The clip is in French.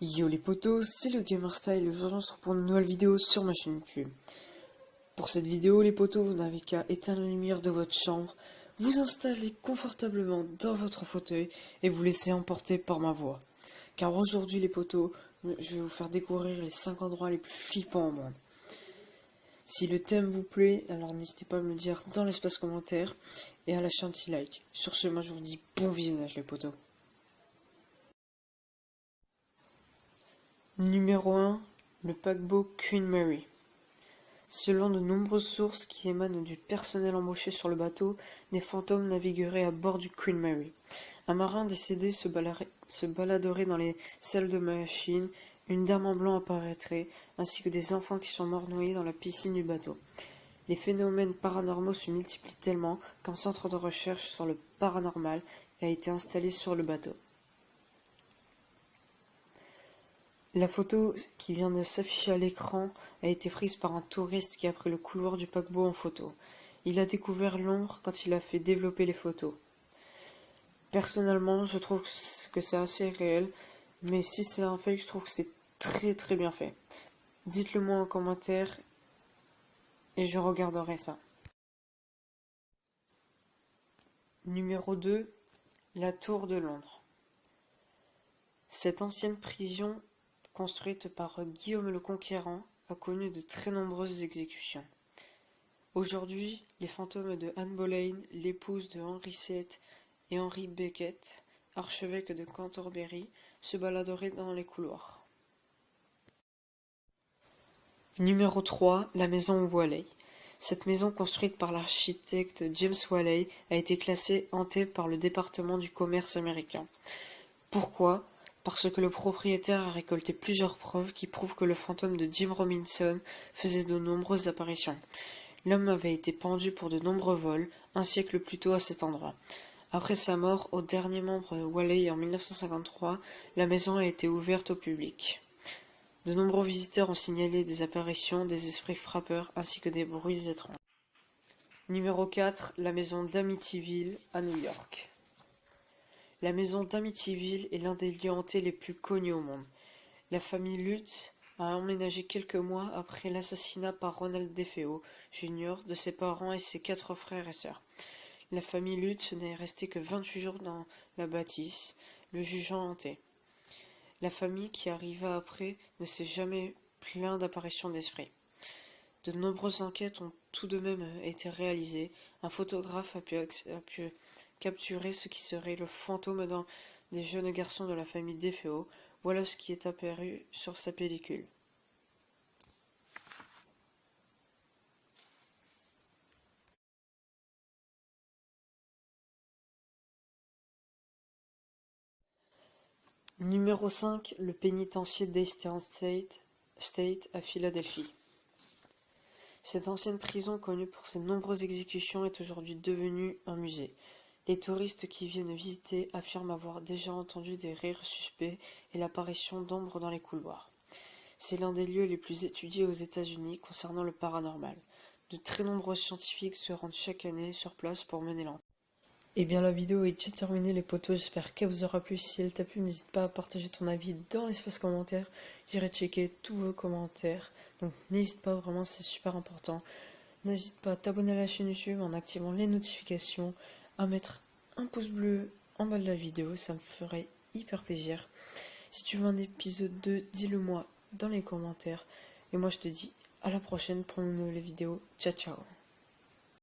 Yo les potos, c'est le Gamerstyle et aujourd'hui on se retrouve pour une nouvelle vidéo sur ma chaîne YouTube. Pour cette vidéo les potos, vous n'avez qu'à éteindre la lumière de votre chambre, vous installer confortablement dans votre fauteuil et vous laisser emporter par ma voix. Car aujourd'hui les potos, je vais vous faire découvrir les 5 endroits les plus flippants au monde. Si le thème vous plaît, alors n'hésitez pas à me le dire dans l'espace commentaire et à lâcher un petit like. Sur ce, moi je vous dis bon visionnage les potos. Numéro 1, le paquebot Queen Mary. Selon de nombreuses sources qui émanent du personnel embauché sur le bateau, des fantômes navigueraient à bord du Queen Mary. Un marin décédé se baladerait dans les salles de machines, une dame en blanc apparaîtrait, ainsi que des enfants qui sont morts noyés dans la piscine du bateau. Les phénomènes paranormaux se multiplient tellement qu'un centre de recherche sur le paranormal a été installé sur le bateau. La photo qui vient de s'afficher à l'écran a été prise par un touriste qui a pris le couloir du paquebot en photo. Il a découvert l'ombre quand il a fait développer les photos. Personnellement, je trouve que c'est assez réel, mais si c'est un fake, je trouve que c'est très bien fait. Dites-le moi en commentaire et je regarderai ça. Numéro 2, la Tour de Londres. Cette ancienne prison construite par Guillaume le Conquérant, a connu de très nombreuses exécutions. Aujourd'hui, les fantômes de Anne Boleyn, l'épouse de Henri VII et Henri Becket, archevêque de Cantorbéry, se baladeraient dans les couloirs. Numéro 3, la maison Waley. Cette maison construite par l'architecte James Waley a été classée hantée par le département du commerce américain. Pourquoi ? Parce que le propriétaire a récolté plusieurs preuves qui prouvent que le fantôme de Jim Robinson faisait de nombreuses apparitions. L'homme avait été pendu pour de nombreux vols, un siècle plus tôt à cet endroit. Après sa mort, au dernier membre Waley en 1953, la maison a été ouverte au public. De nombreux visiteurs ont signalé des apparitions, des esprits frappeurs ainsi que des bruits étranges. Numéro 4, la maison d'Amityville à New York. La maison d'Amityville est l'un des lieux hantés les plus connus au monde. La famille Lutz a emménagé quelques mois après l'assassinat par Ronald DeFeo Jr. de ses parents et ses 4 frères et sœurs. La famille Lutz n'est restée que 28 jours dans la bâtisse, le jugeant hanté. La famille qui arriva après ne s'est jamais plaint d'apparitions d'esprits. De nombreuses enquêtes ont tout de même été réalisées. Un photographe a pu capturer ce qui serait le fantôme d'un des jeunes garçons de la famille DeFeo. Voilà ce qui est apparu sur sa pellicule. Numéro 5, le pénitencier d'Eastern State à Philadelphie. Cette ancienne prison, connue pour ses nombreuses exécutions, est aujourd'hui devenue un musée. Les touristes qui viennent visiter affirment avoir déjà entendu des rires suspects et l'apparition d'ombres dans les couloirs. C'est l'un des lieux les plus étudiés aux États-Unis concernant le paranormal. De très nombreux scientifiques se rendent chaque année sur place pour mener l'enquête. Et bien la vidéo est déjà terminée les potos, j'espère qu'elle vous aura plu. Si elle t'a plu, n'hésite pas à partager ton avis dans l'espace commentaire. J'irai checker tous vos commentaires. Donc n'hésite pas, vraiment c'est super important. N'hésite pas à t'abonner à la chaîne YouTube en activant les notifications, à mettre un pouce bleu en bas de la vidéo, ça me ferait hyper plaisir. Si tu veux un épisode 2, dis-le moi dans les commentaires. Et moi je te dis à la prochaine pour une nouvelle vidéo. Ciao ciao.